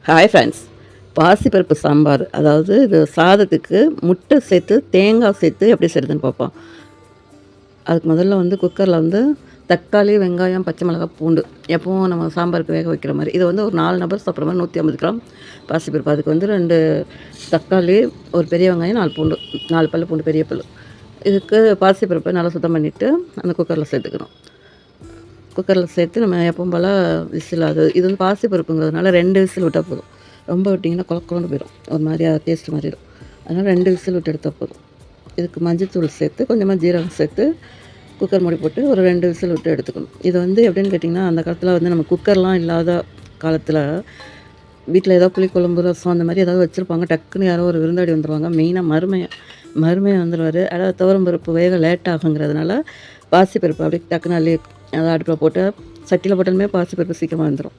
Hi friends. பாசிப்பருப்பு சாம்பார், அதாவது இது சாதத்துக்கு முட்டை சேர்த்து தேங்காய் சேர்த்து எப்படி செய்கிறதுன்னு பார்ப்போம். அதுக்கு முதல்ல குக்கரில் தக்காளி, வெங்காயம், பச்சை மிளகாய், பூண்டு எப்பவும் நம்ம சாம்பாருக்கு வேக வைக்கிற மாதிரி இது ஒரு 4 நபர் சாப்பிட்ற மாதிரி 150 கிராம் பாசிப்பருப்பு. அதுக்கு 2 தக்காளி, ஒரு பெரிய வெங்காயம், 4 பூண்டு, 4 பல்லு பூண்டு, பெரிய பல்லு. இதுக்கு பாசிப்பருப்பை நல்லா சுத்தம் பண்ணிவிட்டு அந்த குக்கரில் சேர்த்துக்கணும். குக்கரில் சேர்த்து நம்ம எப்பவும் போல் விசில், இது பாசிப்பருப்புங்கிறதுனால 2 விசில் விட்டால் போதும். ரொம்ப விட்டிங்கன்னா குழக்குன்னு போயிடும், ஒரு மாதிரியா டேஸ்ட் மாறிடும். அதனால் 2 விசில் விட்டு எடுத்தால் போதும். இதுக்கு மஞ்சள்தூள் சேர்த்து கொஞ்சமாக ஜீரகம் சேர்த்து குக்கர் மூடி போட்டு ஒரு 2 விசில் விட்டு எடுத்துக்கணும். இது எப்படின்னு கேட்டிங்கன்னா, அந்த காலத்தில் நம்ம குக்கர்லாம் இல்லாத காலத்தில் வீட்டில் ஏதோ புளிக்குழம்பு, ரசம் அந்த மாதிரி ஏதாவது வச்சுருப்பாங்க. டக்குன்னு யாரோ ஒரு விருந்தாடி வந்துடுவாங்க. மெயினாக மருமையை வந்துடுவார். அதாவது துவரம்பருப்பு வேக லேட் ஆகுங்கிறதுனால பாசிப்பருப்பு அப்படியே டக்குன்னு அள்ளி அதை அடுப்பில் போட்டு சட்டியில் போட்டாலுமே பாசிப்பருப்பு சீக்கிரமாக வந்துடும்.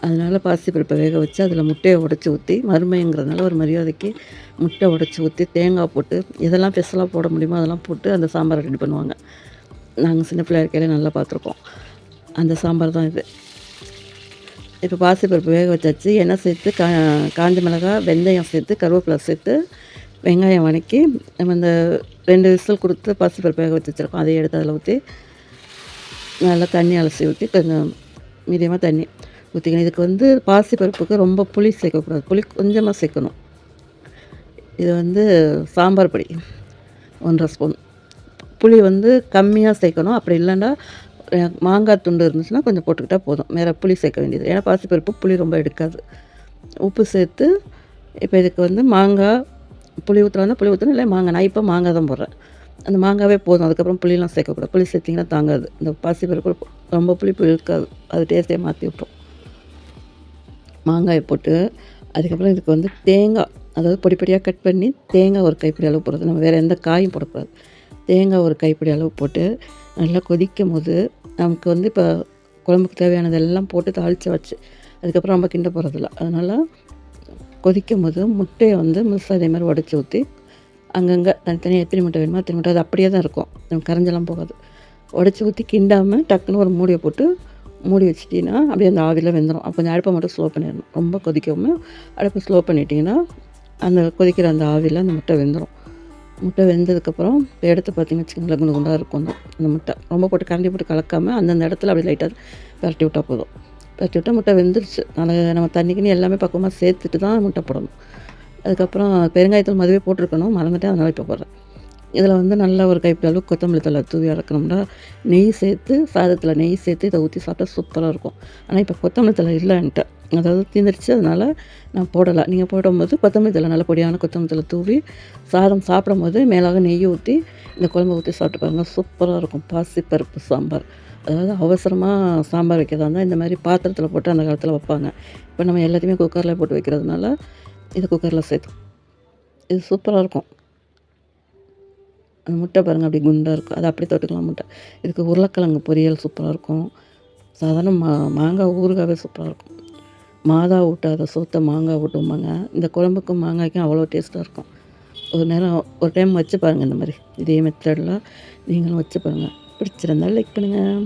அதனால் பாசிப்பருப்பை வேக வச்சு அதில் முட்டையை உடச்சி ஊற்றி, மருமைங்கிறதுனால ஒரு மரியாதைக்கு முட்டை உடச்சி ஊற்றி தேங்காய் போட்டு இதெல்லாம் ஸ்பெஷலாக போட முடியுமோ அதெல்லாம் போட்டு அந்த சாம்பாரை ரெடி பண்ணுவாங்க. நாங்கள் சின்ன பிள்ளையா இருக்கையில நல்லா பார்த்துருக்கோம். அந்த சாம்பார் தான் இது. இப்போ பாசிப்பருப்பு வேக வச்சாச்சு. எண்ணெய் சேர்த்து காஞ்ச மிளகாய், வெந்தயம் சேர்த்து, கருவேப்பிலை சேர்த்து, வெங்காயம் வதக்கி நம்ம இந்த 2 விசில் கொடுத்து பாசிப்பருப்பு வேக வச்சு வச்சுருக்கோம். அதையும் எடுத்து அதில் ஊற்றி நல்லா தண்ணி அலசி ஊற்றி கொஞ்சம் மீடியமாக தண்ணி ஊற்றிக்கணும். இதுக்கு பாசிப்பருப்புக்கு ரொம்ப புளி சேர்க்கக்கூடாது. புளி கொஞ்சமாக சேர்க்கணும். இது சாம்பார் பொடி 1½ ஸ்பூன். புளி கம்மியாக சேர்க்கணும். அப்படி இல்லைன்னா மாங்காய் துண்டு இருந்துச்சுன்னா கொஞ்சம் போட்டுக்கிட்டால் போதும். வேறு புளி சேர்க்க வேண்டியது, ஏன்னா பாசிப்பருப்பு புளி ரொம்ப எடுக்காது. உப்பு சேர்த்து இப்போ இதுக்கு மாங்காய் புளி ஊற்றுறாங்கன்னா புளி ஊற்றணும், இல்லை மாங்காய். நான் இப்போ மாங்காய் தான் போடுறேன். அந்த மாங்காவே போதும். அதுக்கப்புறம் புளியெலாம் சேர்க்கக்கூடாது. புளி சேர்த்திங்கன்னா தாங்காது. இந்த பாசிப்பருப்பு ரொம்ப புளிப்பு இழுக்காது, அது டேஸ்ட்டே மாற்றி விட்டுரும். மாங்காயை போட்டு அதுக்கப்புறம் இதுக்கு தேங்காய், அதாவது பொடி பொடியாக கட் பண்ணி தேங்காய் ஒரு கைப்பிடி அளவு போடுறது. நம்ம வேறு எந்த காயும் போடக்கூடாது. தேங்காய் ஒரு கைப்பிடி அளவு போட்டு நல்லா கொதிக்கும் போது நமக்கு இப்போ குழம்புக்கு தேவையானதெல்லாம் போட்டு தாளித்து வச்சு அதுக்கப்புறம் நம்ம கிண்ட போகிறதில்ல. அதனால் கொதிக்கும் போது முட்டையை முழுசாக அதே மாதிரி உடச்சி ஊற்றி அங்கங்கே தனித்தனியாக எத்தனை முட்டை வேணுமோ அத்தனை முட்டை, அது அப்படியே தான் இருக்கும், நம்ம கரைஞ்செல்லாம் போகாது. உடச்சி ஊற்றி கிண்டாமல் டக்குன்னு ஒரு மூடியை போட்டு மூடி வச்சிட்டிங்கன்னா அப்படியே அந்த ஆவியில் வெந்துடும். அப்போ கொஞ்சம் அடுப்பை மட்டும் ஸ்லோ பண்ணிடணும். ரொம்ப கொதிக்காமல் அடுப்பை ஸ்லோ பண்ணிட்டிங்கன்னா அந்த கொதிக்கிற அந்த ஆவியில் அந்த முட்டை வெந்துடும். முட்டை வெந்ததுக்கப்புறம் இப்போ எடுத்து பார்த்திங்கன்னு வச்சுக்கோங்களேன், குண்டு குண்டாக இருக்கும் அந்த முட்டை. ரொம்ப போட்டு கரண்டி போட்டு கலக்காமல் அந்தந்த இடத்துல அப்படி லைட்டாக பரட்டி விட்டால் போதும். பரட்டி விட்டால் முட்டை வெந்துருச்சு. அதனால் நம்ம தண்ணிக்குன்னு எல்லாமே பக்கமாக சேர்த்துட்டு தான் முட்டை போடணும். அதுக்கப்புறம் பெருங்காயத்தூள் மதுவே போட்டிருக்கணும், மறந்துட்டேன், அதனால் இப்போ போடுறேன். இதில் நல்ல ஒரு கைப்பிடி அளவு கொத்தமல்லி தழை தூவி இறக்கணும்னா நெய் சேர்த்து, சாதத்தில் நெய் சேர்த்து இதை ஊற்றி சாப்பிட்டா சூப்பராக இருக்கும். ஆனால் இப்போ கொத்தமல்லி தழை இல்லைன்ட்டு, அதாவது தீர்ந்துருச்சு, அதனால் நான் போடலை. நீங்கள் போடும்போது கொத்தமல்லி தழை, நல்ல பொடியான கொத்தமல்லி தழை தூவி சாதம் சாப்பிடும்போது மேலாக நெய் ஊற்றி இந்த குழம்பு ஊற்றி சாப்பிட்டு பாருங்கள், சூப்பராக இருக்கும். பாசிப்பருப்பு சாம்பார், அதாவது அவசரமாக சாம்பார் வைக்கிறதா இருந்தால் இந்த மாதிரி பாத்திரத்தில் போட்டு அந்த காலத்தில் வைப்பாங்க. இப்போ நம்ம எல்லாத்தையுமே குக்கரில் போட்டு வைக்கிறதுனால இது குக்கரில் சேர்த்து இது சூப்பராக இருக்கும். அந்த முட்டை பாருங்கள், அப்படி குண்டாக இருக்கும், அதை அப்படி தொட்டுக்கலாம் முட்டை. இதுக்கு உருளைக்கிழங்கு பொரியல் சூப்பராக இருக்கும். சாதாரண மாங்காய் ஊறுகாவே சூப்பராக இருக்கும். மாதா ஊட்டாத சோத்தை மாங்காய் ஊட்டுவாங்க. இந்த குழம்புக்கும் மாங்காய்க்கும் அவ்வளோ டேஸ்ட்டாக இருக்கும். ஒரு டைம் வச்சு பாருங்கள். இந்த மாதிரி இதே மெத்தடில் நீங்களும் வச்சு பாருங்கள். பிடிச்சிருந்தால் லைக் பண்ணுங்கள்.